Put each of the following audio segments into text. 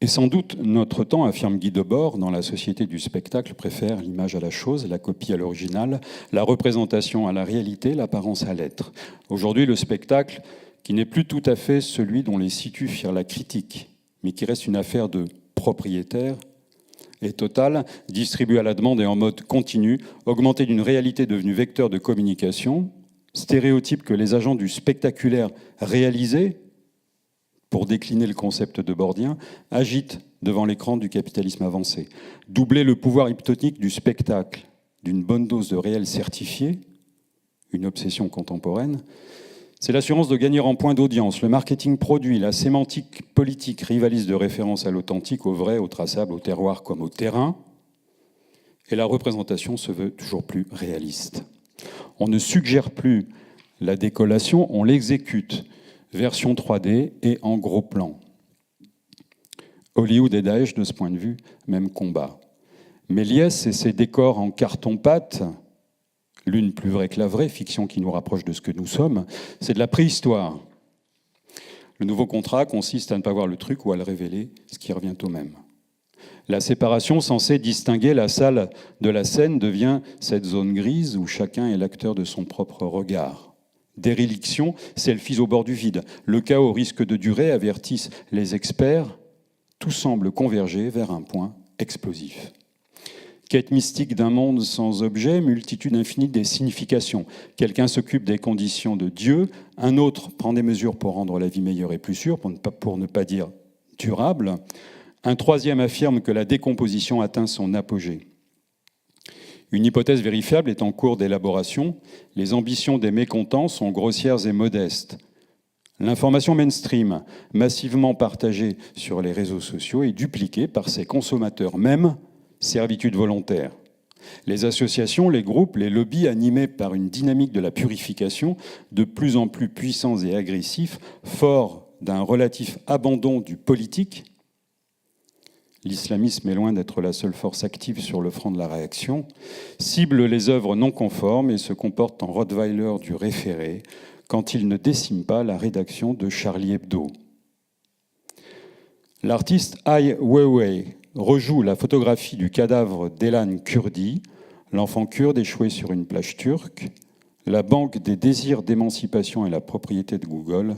Et sans doute notre temps, affirme Guy Debord, dans la société du spectacle, préfère l'image à la chose, la copie à l'original, la représentation à la réalité, l'apparence à l'être. Aujourd'hui, le spectacle, qui n'est plus tout à fait celui dont les situs firent la critique, mais qui reste une affaire de propriétaire, est total, distribué à la demande et en mode continu, augmenté d'une réalité devenue vecteur de communication, stéréotype que les agents du spectaculaire réalisés, pour décliner le concept de Bordien, agite devant l'écran du capitalisme avancé. Doubler le pouvoir hypnotique du spectacle d'une bonne dose de réel certifié, une obsession contemporaine, c'est l'assurance de gagner en points d'audience. Le marketing produit, la sémantique politique rivalise de référence à l'authentique, au vrai, au traçable, au terroir comme au terrain, et la représentation se veut toujours plus réaliste. On ne suggère plus la décollation, on l'exécute. Version 3D et en gros plan. Hollywood et Daesh, de ce point de vue, même combat. Méliès et ses décors en carton-pâte, l'une plus vraie que la vraie, fiction qui nous rapproche de ce que nous sommes, c'est de la préhistoire. Le nouveau contrat consiste à ne pas voir le truc ou à le révéler, ce qui revient au même. La séparation censée distinguer la salle de la scène devient cette zone grise où chacun est l'acteur de son propre regard. Déréliction, selfies au bord du vide. Le chaos risque de durer, avertissent les experts. Tout semble converger vers un point explosif. Quête mystique d'un monde sans objet, multitude infinie des significations. Quelqu'un s'occupe des conditions de Dieu, un autre prend des mesures pour rendre la vie meilleure et plus sûre, pour ne pas dire durable. Un troisième affirme que la décomposition atteint son apogée. Une hypothèse vérifiable est en cours d'élaboration. Les ambitions des mécontents sont grossières et modestes. L'information mainstream, massivement partagée sur les réseaux sociaux, est dupliquée par ses consommateurs, même servitude volontaire. Les associations, les groupes, les lobbies animés par une dynamique de la purification de plus en plus puissants et agressifs, forts d'un relatif abandon du politique. L'islamisme est loin d'être la seule force active sur le front de la réaction, cible les œuvres non conformes et se comporte en Rottweiler du référé quand il ne décime pas la rédaction de Charlie Hebdo. L'artiste Ai Weiwei rejoue la photographie du cadavre d'Elan Kurdi, l'enfant kurde échoué sur une plage turque, la banque des désirs d'émancipation et la propriété de Google.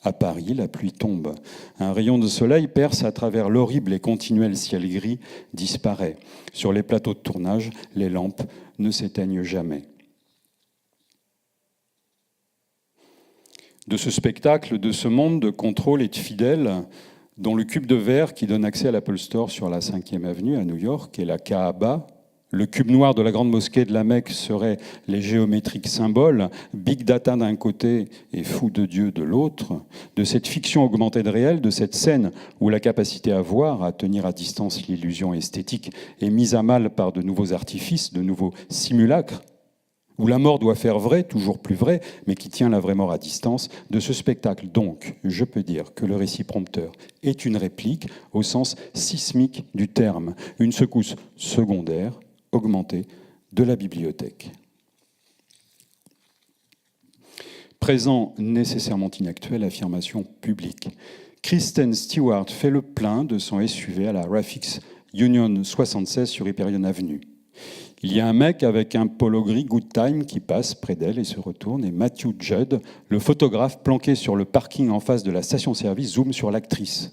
À Paris, la pluie tombe. Un rayon de soleil perce à travers l'horrible et continuel ciel gris, disparaît. Sur les plateaux de tournage, les lampes ne s'éteignent jamais. De ce spectacle, de ce monde de contrôle et de fidèles, dont le cube de verre qui donne accès à l'Apple Store sur la 5e avenue à New York et la Kaaba, le cube noir de la grande mosquée de la Mecque serait les géométriques symboles, big data d'un côté et fou de Dieu de l'autre, de cette fiction augmentée de réel, de cette scène où la capacité à voir, à tenir à distance l'illusion esthétique est mise à mal par de nouveaux artifices, de nouveaux simulacres, où la mort doit faire vrai, toujours plus vrai, mais qui tient la vraie mort à distance, de ce spectacle. Donc, je peux dire que le récit prompteur est une réplique au sens sismique du terme, une secousse secondaire, augmentée de la bibliothèque. Présent nécessairement inactuel, affirmation publique. Kristen Stewart fait le plein de son SUV à la Rafix Union 76 sur Hyperion Avenue. Il y a un mec avec un polo gris Good Time qui passe près d'elle et se retourne, et Matthew Judd, le photographe planqué sur le parking en face de la station-service, zoome sur l'actrice.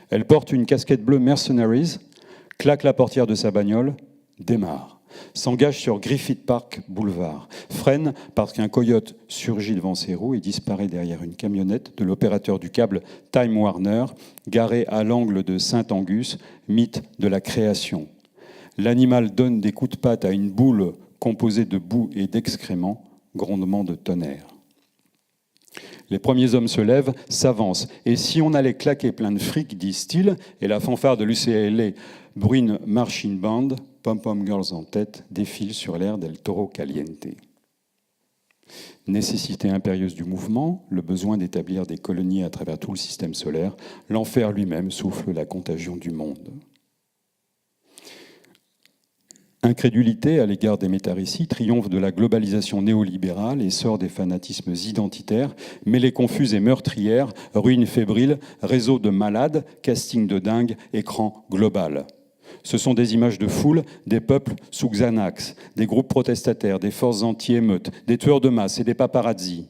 Elle porte une casquette bleue Mercenaries, claque la portière de sa bagnole, démarre, s'engage sur Griffith Park Boulevard, freine parce qu'un coyote surgit devant ses roues et disparaît derrière une camionnette de l'opérateur du câble Time Warner, garé à l'angle de Saint-Angus, mythe de la création. L'animal donne des coups de patte à une boule composée de boue et d'excréments, grondement de tonnerre. Les premiers hommes se lèvent, s'avancent. Et si on allait claquer plein de fric, disent-ils, et la fanfare de l'UCLA Bruine Marching Band, Pom-Pom Girls en tête, défile sur l'air del Toro Caliente. Nécessité impérieuse du mouvement, le besoin d'établir des colonies à travers tout le système solaire, l'enfer lui-même souffle la contagion du monde. Incrédulité à l'égard des métarécits, triomphe de la globalisation néolibérale, essor des fanatismes identitaires, mêlées confuses et meurtrières, ruines fébriles, réseau de malades, casting de dingue, écran global. Ce sont des images de foule, des peuples sous Xanax, des groupes protestataires, des forces anti-émeutes, des tueurs de masse et des paparazzis.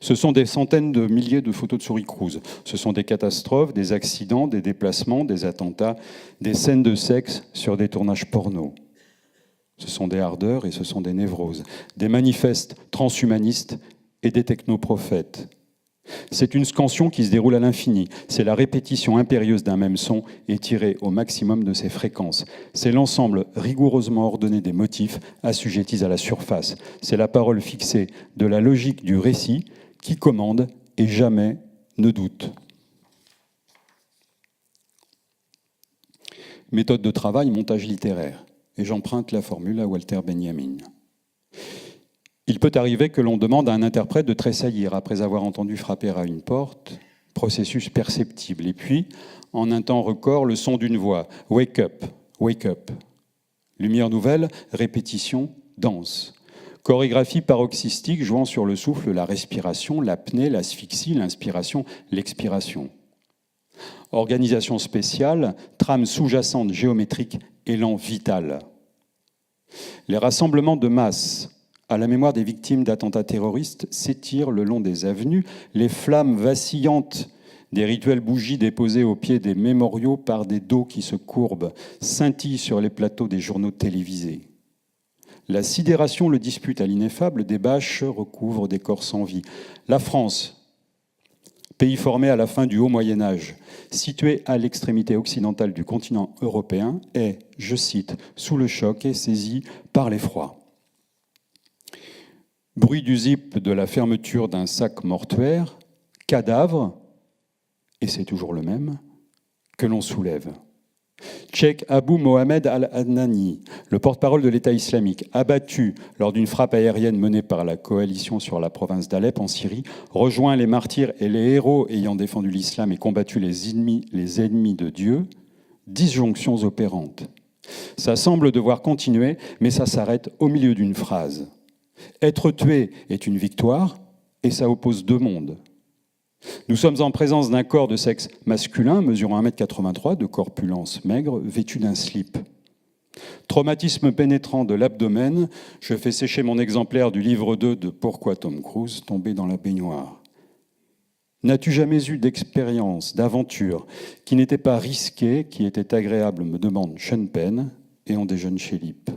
Ce sont des centaines de milliers de photos de souris Cruz. Ce sont des catastrophes, des accidents, des déplacements, des attentats, des scènes de sexe sur des tournages porno. Ce sont des ardeurs et ce sont des névroses, des manifestes transhumanistes et des technoprophètes. C'est une scansion qui se déroule à l'infini. C'est la répétition impérieuse d'un même son étirée au maximum de ses fréquences. C'est l'ensemble rigoureusement ordonné des motifs assujettis à la surface. C'est la parole fixée de la logique du récit qui commande et jamais ne doute. Méthode de travail, montage littéraire. Et j'emprunte la formule à Walter Benjamin. Il peut arriver que l'on demande à un interprète de tressaillir après avoir entendu frapper à une porte, processus perceptible. Et puis, en un temps record, le son d'une voix. Wake up, wake up. Lumière nouvelle, répétition, danse. Chorégraphie paroxystique jouant sur le souffle, la respiration, l'apnée, l'asphyxie, l'inspiration, l'expiration. Organisation spéciale, trame sous-jacente géométrique, élan vital. Les rassemblements de masse à la mémoire des victimes d'attentats terroristes s'étirent le long des avenues, les flammes vacillantes des rituels bougies déposées au pied des mémoriaux par des dos qui se courbent scintillent sur les plateaux des journaux télévisés. La sidération le dispute à l'ineffable, des bâches recouvrent des corps sans vie. La France, pays formé à la fin du Haut Moyen-Âge, situé à l'extrémité occidentale du continent européen, est, je cite, sous le choc et saisi par l'effroi. Bruit du zip de la fermeture d'un sac mortuaire, cadavre, et c'est toujours le même, que l'on soulève. Cheikh Abou Mohamed Al-Adnani, le porte-parole de l'État islamique, abattu lors d'une frappe aérienne menée par la coalition sur la province d'Alep en Syrie, rejoint les martyrs et les héros ayant défendu l'islam et combattu les ennemis de Dieu, disjonctions opérantes. Ça semble devoir continuer, mais ça s'arrête au milieu d'une phrase. Être tué est une victoire, et ça oppose deux mondes. Nous sommes en présence d'un corps de sexe masculin, mesurant 1,83 m, de corpulence maigre, vêtu d'un slip. Traumatisme pénétrant de l'abdomen, je fais sécher mon exemplaire du livre 2 de Pourquoi Tom Cruise tombé dans la baignoire. N'as-tu jamais eu d'expérience, d'aventure, qui n'était pas risquée, qui était agréable, me demande Sean Penn, et on déjeune chez Lip.